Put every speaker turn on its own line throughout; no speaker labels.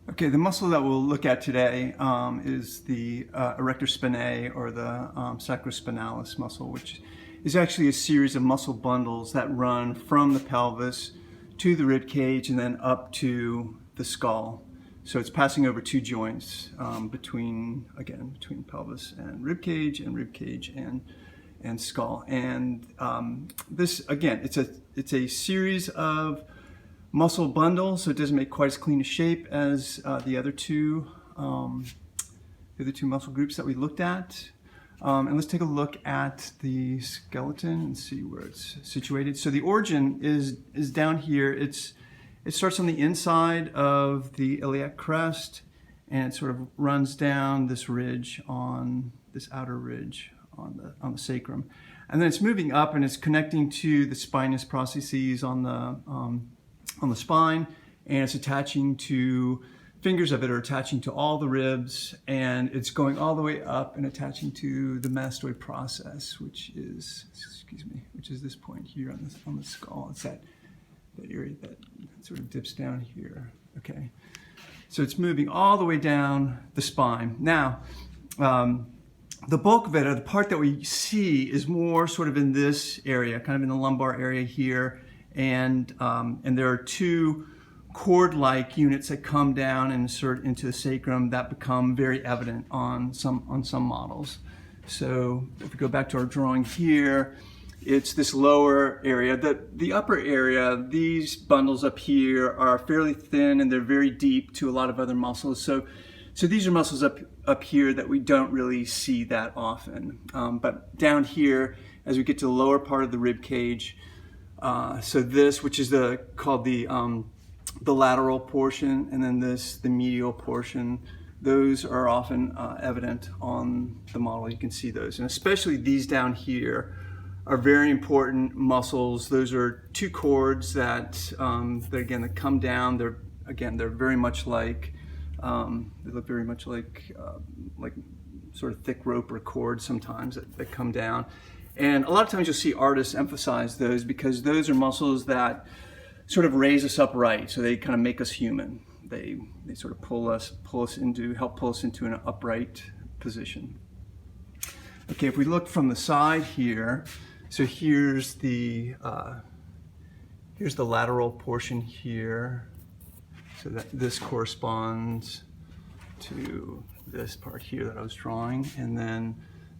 Okay, the muscle that we'll look at today is the erector spinae, or the sacrospinalis muscle, which is actually a series of muscle bundles that run from the pelvis to the rib cage and then up to the skull. So it's passing over two joints between pelvis and rib cage and skull. And this, again, it's a series of muscle bundle, so it doesn't make quite as clean a shape as the other two muscle groups that we looked at. And let's take a look at the skeleton and see where it's situated. So the origin is down here. It starts on the inside of the iliac crest, and it sort of runs down this ridge, on this outer ridge on the sacrum, and then it's moving up and it's connecting to the spinous processes on the spine, and it's attaching to, fingers of it are attaching to all the ribs, and it's going all the way up and attaching to the mastoid process, which is this point here on the skull. It's that area that sort of dips down here. Okay, so it's moving all the way down the spine. Now, the bulk of it, or the part that we see, is more sort of in this area, kind of in the lumbar area here. And there are two cord-like units that come down and insert into the sacrum that become very evident on some models. So if we go back to our drawing here, it's this lower area. The upper area, these bundles up here are fairly thin and they're very deep to a lot of other muscles. So these are muscles up here that we don't really see that often. But down here, as we get to the lower part of the rib cage, so this, which is called the lateral portion, and then the medial portion, those are often evident on the model. You can see those, and especially these down here are very important muscles. Those are two cords that come down. They're very much like, they look very much like sort of thick rope or cord sometimes that come down. And a lot of times you'll see artists emphasize those because those are muscles that sort of raise us upright. So they kind of make us human. They sort of help pull us into an upright position. Okay, if we look from the side here, so here's the lateral portion here. So that this corresponds to this part here that I was drawing, and then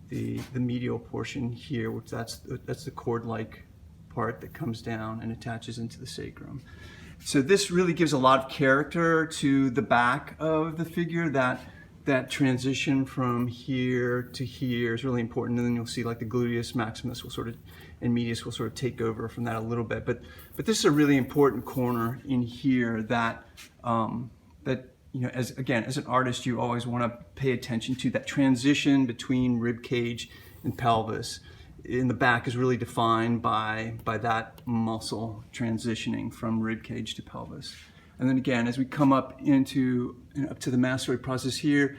the medial portion here, which that's the cord-like part that comes down and attaches into the sacrum. So this really gives a lot of character to the back of the figure. That transition from here to here is really important, and then you'll see like the gluteus maximus and medius will sort of take over from that a little bit. But this is a really important corner in here that as an artist, you always want to pay attention to. That transition between rib cage and pelvis in the back is really defined by that muscle transitioning from rib cage to pelvis. And then again, as we come up up to the mastoid process here,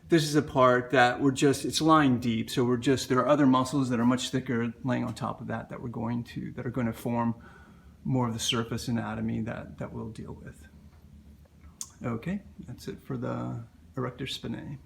this is a part that it's lying deep. So there are other muscles that are much thicker laying on top of that are going to form more of the surface anatomy that we'll deal with. Okay, that's it for the erector spinae.